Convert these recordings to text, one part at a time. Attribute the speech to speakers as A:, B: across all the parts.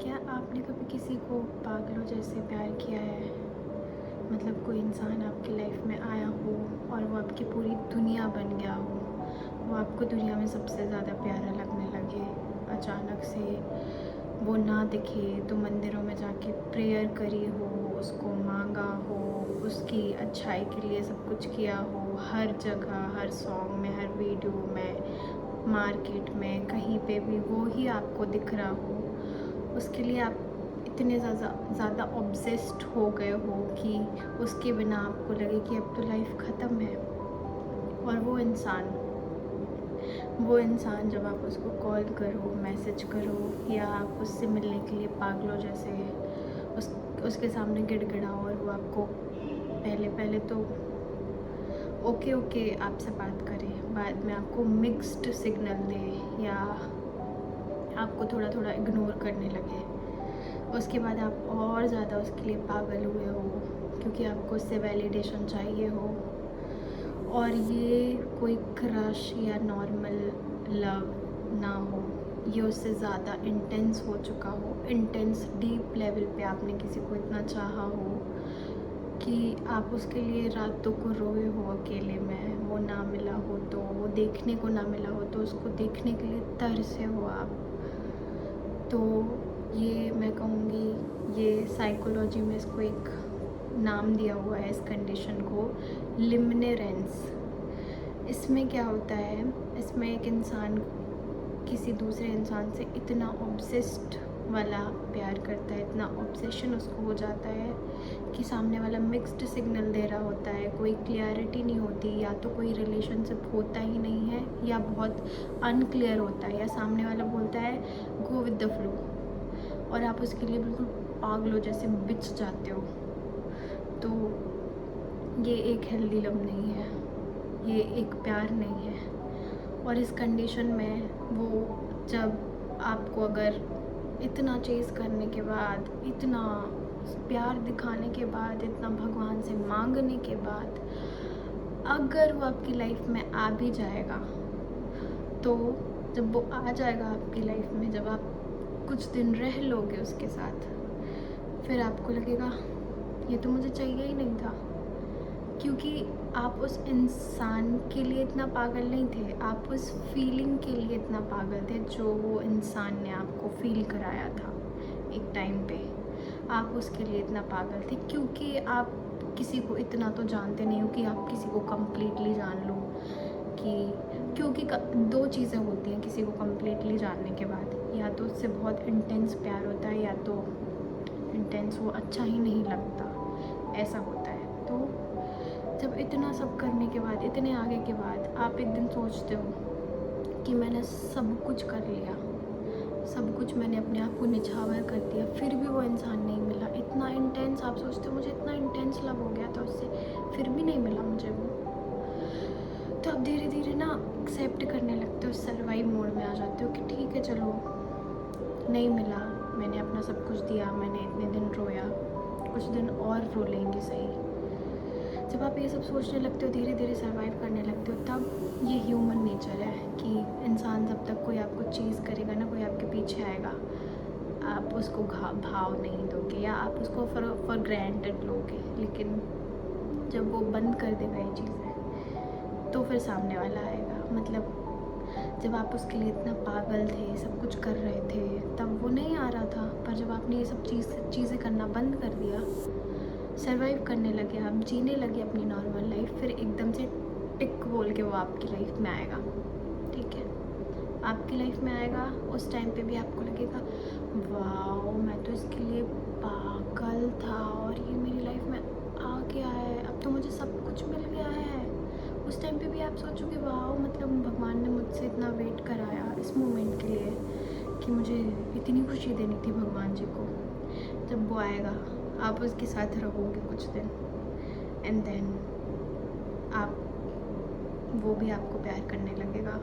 A: क्या आपने कभी किसी को पागलों जैसे प्यार किया है? मतलब कोई इंसान आपकी लाइफ में आया हो और वो आपकी पूरी दुनिया बन गया हो, वो आपको दुनिया में सबसे ज़्यादा प्यारा लगने लगे, अचानक से वो ना दिखे तो मंदिरों में जाके प्रेयर करी हो, उसको मांगा हो, उसकी अच्छाई के लिए सब कुछ किया हो, हर जगह, हर सॉन्ग में, हर वीडियो में, मार्केट में, कहीं पे भी वो ही आपको दिख रहा हो, उसके लिए आप इतने ज़्यादा ऑब्सेस्ड हो गए हो कि उसके बिना आपको लगे कि अब तो लाइफ ख़त्म है। और वो इंसान जब आप उसको कॉल करो, मैसेज करो या आप उससे मिलने के लिए पागलों जैसे उस उसके सामने गिड़गिड़ाओ और वो आपको पहले पहले तो ओके ओके आपसे बात करे, बाद में आपको मिक्स्ड सिग्नल दे या आपको थोड़ा थोड़ा इग्नोर करने लगे, उसके बाद आप और ज़्यादा उसके लिए पागल हुए हो क्योंकि आपको उससे वैलिडेशन चाहिए हो। और ये कोई क्रश या नॉर्मल लव ना हो, ये उससे ज़्यादा इंटेंस हो चुका हो, इंटेंस डीप लेवल पे आपने किसी को इतना चाहा हो कि आप उसके लिए रातों को रोए हो अकेले में, वो ना मिला हो तो, वो देखने को ना मिला हो तो उसको देखने के लिए तरसे हो आप। तो ये मैं कहूँगी, ये साइकोलॉजी में इसको एक नाम दिया हुआ है इस कंडीशन को, लिमनेरेंस। इसमें क्या होता है, इसमें एक इंसान किसी दूसरे इंसान से इतना ऑब्सेस्ड वाला प्यार करता है, इतना ऑब्सेशन उसको हो जाता है कि सामने वाला मिक्स्ड सिग्नल दे रहा होता है, कोई क्लियरिटी नहीं होती, या तो कोई रिलेशनशिप होता ही नहीं है या बहुत अनक्लियर होता है, या सामने वाला बोलता है गो विद द फ्लो और आप उसके लिए बिल्कुल पागलों जैसे बिछ जाते हो। तो ये एक हेल्दी लव नहीं है, ये एक प्यार नहीं है। और इस कंडीशन में वो जब आपको अगर इतना चेज़ करने के बाद, इतना प्यार दिखाने के बाद, इतना भगवान से मांगने के बाद अगर वो आपकी लाइफ में आ भी जाएगा, तो जब वो आ जाएगा आपकी लाइफ में, जब आप कुछ दिन रह लोगे उसके साथ, फिर आपको लगेगा ये तो मुझे चाहिए ही नहीं था, क्योंकि आप उस इंसान के लिए इतना पागल नहीं थे, आप उस फीलिंग के लिए इतना पागल थे जो वो इंसान ने आपको फील कराया था एक टाइम पे। आप उसके लिए इतना पागल थे क्योंकि आप किसी को इतना तो जानते नहीं हो कि आप किसी को कम्प्लीटली जान लो, कि क्योंकि दो चीज़ें होती हैं किसी को कम्प्लीटली जानने के बाद, या तो उससे बहुत इंटेंस प्यार होता है या तो इंटेंस वो अच्छा ही नहीं लगता, ऐसा होता है। तो जब इतना सब करने के बाद, इतने आगे के बाद आप एक दिन सोचते हो कि मैंने सब कुछ कर लिया, सब कुछ मैंने अपने आप को निछावर कर दिया, फिर भी वो इंसान नहीं मिला, इतना इंटेंस, आप सोचते हो मुझे इतना इंटेंस लव हो गया था उससे, फिर भी नहीं मिला मुझे वो। तो आप धीरे धीरे ना एक्सेप्ट करने लगते हो, सर्वाइव मोड में आ जाते हो कि ठीक है चलो नहीं मिला, मैंने अपना सब कुछ दिया, मैंने इतने दिन रोया, कुछ दिन और रो लेंगे सही। जब आप ये सब सोचने लगते हो, धीरे धीरे सर्वाइव करने लगते हो, तब ये ह्यूमन नेचर है कि इंसान जब तक कोई आपको चीज़ करेगा ना, कोई आपके पीछे आएगा, आप उसको भाव नहीं दोगे या आप उसको फॉर ग्रांटेड लोगे, लेकिन जब वो बंद कर देगा ये चीज़ें तो फिर सामने वाला आएगा। मतलब जब आप उसके लिए इतना पागल थे, सब कुछ कर रहे थे, तब वो नहीं आ रहा था, पर जब आपने ये सब चीज़ें करना बंद कर दिया, सर्वाइव करने लगे, आप जीने लगे अपनी नॉर्मल लाइफ, फिर एकदम से टिक बोल के वो आपकी लाइफ में आएगा। ठीक है, आपकी लाइफ में आएगा, उस टाइम पे भी आपको लगेगा वाओ मैं तो इसके लिए पागल था और ये मेरी लाइफ में आ गया है, अब तो मुझे सब कुछ मिल गया है। उस टाइम पे भी आप सोचोगे वाओ, मतलब भगवान ने मुझसे इतना वेट कराया इस मोमेंट के लिए कि मुझे इतनी खुशी देनी थी भगवान जी को। जब वो आएगा आप उसके साथ रहोगे कुछ दिन, एंड देन वो भी आपको प्यार करने लगेगा।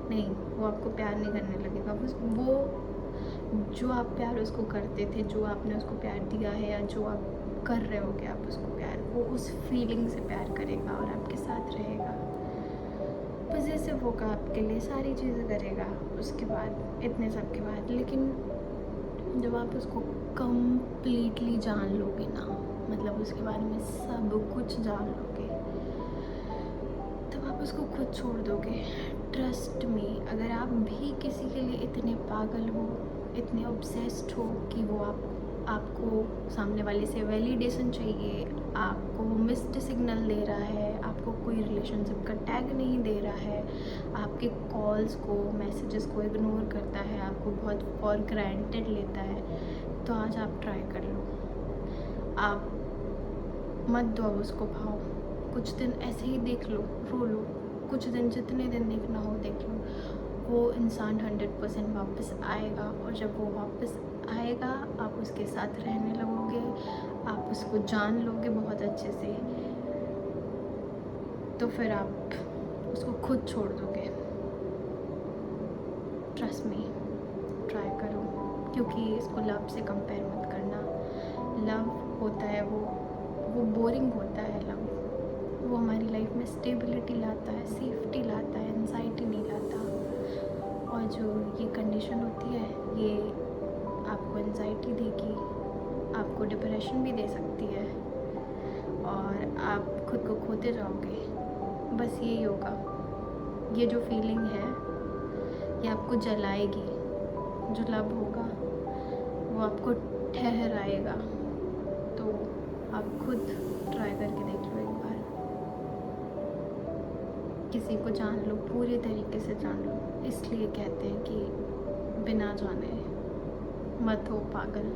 A: नहीं, वो आपको प्यार नहीं करने लगेगा, वो जो आप प्यार उसको करते थे, जो आपने उसको प्यार दिया है या जो आप कर रहे होगे आप उसको प्यार, वो उस फीलिंग से प्यार करेगा और आपके साथ रहेगा, पॉजिटिव होगा आपके लिए, सारी चीज़ें करेगा उसके बाद, इतने सब के बाद। लेकिन जब आप उसको कंप्लीटली जान लोगे ना, मतलब उसके बारे में सब कुछ जान लोगे, तब आप उसको खुद छोड़ दोगे। ट्रस्ट मी, अगर आप भी किसी के लिए इतने पागल हो, इतने ऑब्सेस्ड हो कि वो आपको सामने वाले से वैलिडेशन चाहिए, आपको मिस्ड सिग्नल दे रहा है, आपको कोई रिलेशनशिप का टैग नहीं दे रहा है, आपके कॉल्स को मैसेजेस को इग्नोर करता है, आपको बहुत फॉर ग्रांटेड लेता है, तो आज आप ट्राई कर लो। आप मत दो अब उसको भाव, कुछ दिन ऐसे ही देख लो, रो लो, कुछ दिन जितने दिन देखना हो देख लो। वो इंसान 100% वापस आएगा, और जब वो वापस आएगा आप उसके साथ रहने लगोगे, आप उसको जान लोगे बहुत अच्छे से, तो फिर आप उसको खुद छोड़ दोगे। ट्रस्ट मी, ट्राई करो, क्योंकि इसको लव से कंपेयर मत करना। लव होता है वो बोरिंग होता है लव, वो हमारी लाइफ में स्टेबिलिटी लाता है, सेफ्टी लाता है, एंजाइटी नहीं लाता। और जो ये कंडीशन होती है ये आपको एंजाइटी देगी, आपको डिप्रेशन भी दे सकती है, और आप खुद को खोते जाओगे। बस यही होगा, ये जो फीलिंग है ये आपको जलाएगी। जो लव होगा वो आपको ठहराएगा। तो आप खुद ट्राई करके देख लो एक बार, किसी को जान लो, पूरी तरीके से जान लो। इसलिए कहते हैं कि बिना जाने मत हो पागल।